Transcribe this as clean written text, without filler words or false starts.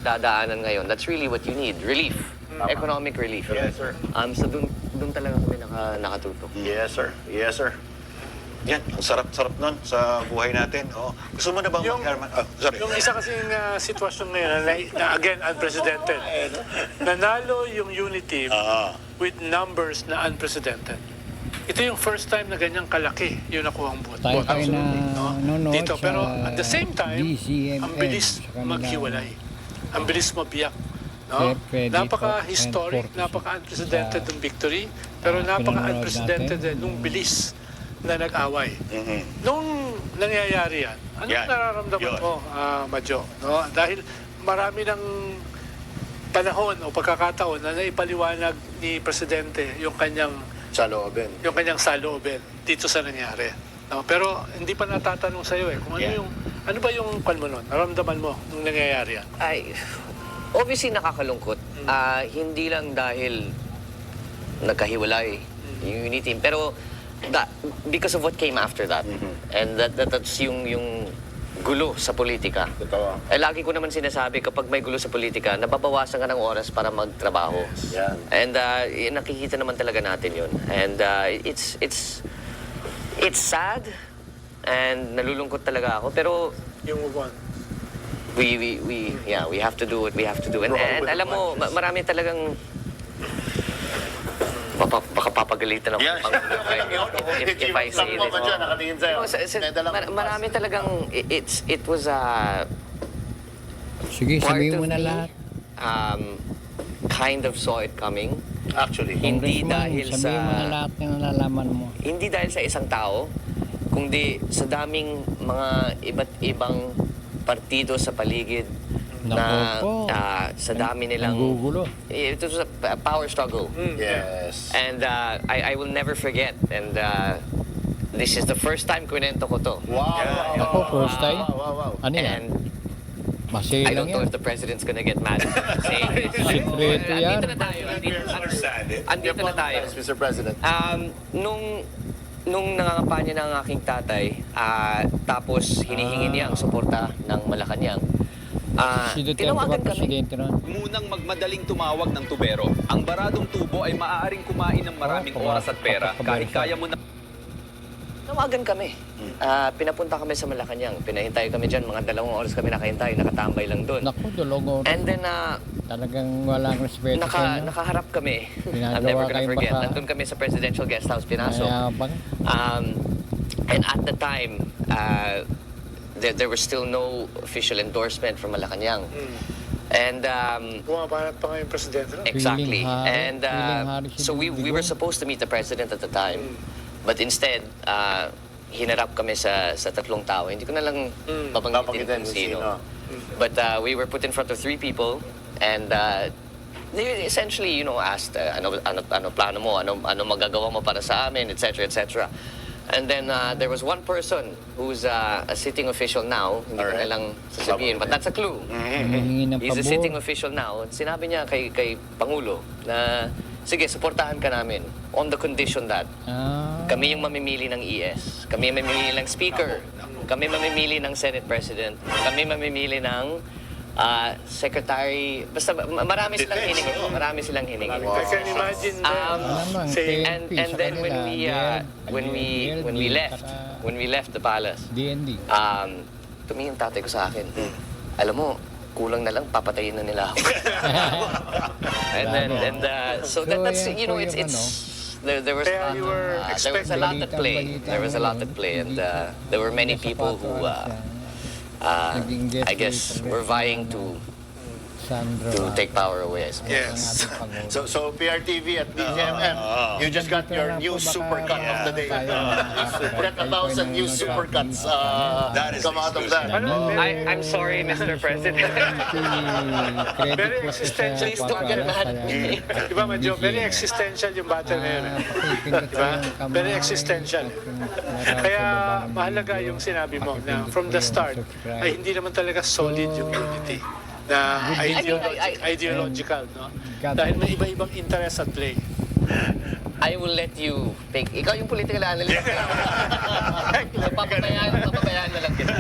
pinagdadaanan ngayon, that's really what you need, relief. Economic relief. Yes, sir. So dun talaga kami nakatutok. Yes, sir. Yes, sir. Yan, ang sarap-sarap nun sa buhay natin. Oh. Gusto mo na bang mag-Herman? Oh, sorry. Yung isa kasing sitwasyon ngayon na again, unprecedented. Nanalo yung unity with numbers na unprecedented. Ito yung first time na ganyang kalaki yung nakuhang boto. Tayo na nanonood Dito, sa pero at the same time, DCMN, ang bilis sa kanila. maghiwalay. Ang bilis mabiyak. No? Credit Napaka-historic, and napaka-unprecedented sa- ng victory, pero napaka-unprecedented din nung bilis na nag-away. Nung nangyayari yan, anong Yan. nararamdaman Yun. mo, Madjo? No? Dahil marami ng panahon o pagkakataon na naipaliwanag ni Presidente yung kanyang saloobin dito sa nangyari. No? Pero hindi pa natatanong sa iyo kung ano ba yung kwan mo nun? Naramdaman mo nung nangyayari yan? Ay, obviously nakakalungkot. Hindi lang dahil nagkahiwalay yung unity team, pero because of what came after that. And that's yung gulo sa politika. Totoo. Lagi ko naman sinasabi, kapag may gulo sa politika, nababawasan ka ng oras para magtrabaho. Yan. And nakikita naman talaga natin yun. And it's sad, and nalulungkot talaga ako. Pero Yung move on. we have to do what we have to do. And alam mo, marami talagang baka papagalitan ako. Yes. If I say this. Nakatingin sa'yo. Marami talagang, it was Sige, part sabihin of mo na me, lahat. kind of saw it coming. Actually. Hindi Congressman, dahil sabihin mo na lahat ng nalalaman mo. Hindi dahil sa isang tao, kundi sa daming mga iba't ibang partido sa paligid na Naku po. sa dami nilang... Nanggugulo. It was a power struggle. Yes. And I will never forget. And this is the first time kwento ko to. Wow. Ako, first time. Wow. Ano yan? And Masaya I don't lang know yan. if the president's gonna get mad. Sikreto yan. Andito na tayo. Andito na tayo. Yes, Mr. President. Nung nangangampanya ng aking tatay, tapos hinihingi niya ang suporta ng Malacanang, Si Duterte tinawagan ba kami. presidente nun? Munang magmadaling tumawag ng tubero. Ang baradong tubo ay maaaring kumain ng maraming oras at pera kahit kaya mo na... Tawagan kami. Pinapunta kami sa Malacanang. Pinahintay kami dyan. Mga 2 oras kami nakahintay. Nakatambay lang doon. Naku, dulong. And then, Talagang walang respeto sa inyo. nakaharap kami. Pinagawa I'm never gonna kayong forget. basa. Nandun kami sa Presidential Guest House, Pinasok. Mayabang. And at the time, there was still no official endorsement from Malacanang. And Bumabanat pa nga yung Presidente. No? exactly. Feeling hari. And Feeling hari si so we were Digong. supposed to meet the president at the time, but instead hinarap kami sa 3 tao. Hindi ko na lang babanggitin kung sino. But we were put in front of 3 people, and they essentially, asked ano plano mo, ano magagawa mo para sa amin, etc., etc. And then there was one person who's a sitting official now, hindi ko na lang sasabihin, but that's a clue. Humingi ng He's a pabor. sitting official now. Sinabi niya kay Pangulo na, sige, suportahan ka namin on the condition that kami yung mamimili ng ES, kami yung mamimili ng Speaker, kami mamimili ng Senate President, kami mamimili ng Secretary, basta marami silang hiningi. Marami silang hiningi. I can imagine Namang, saying, And then when we left the palace, DND. tumingin tatay ko sa akin. Alam mo, kulang na lang, papatayin na nila ako. So that's, it's there was Kaya you were a lot at play. There was a lot at play, and there were many people who, I guess, were vying to take power away. I suppose. yes. So PRTV at DCMM, you just got your new supercut of the day. 1,000 new supercuts come out of that. I'm sorry, Mr. President. Very existential. Please don't get mad at me. Diba, Madjo? Very existential yung battle na yun. Diba? Very existential. Kaya mahalaga yung sinabi mo na from the start ay hindi naman talaga solid yung unity na ideological, no? Dahil may iba-ibang interest at play. I will let you take... Ikaw yung political analyst. Papabayaan na lang kita.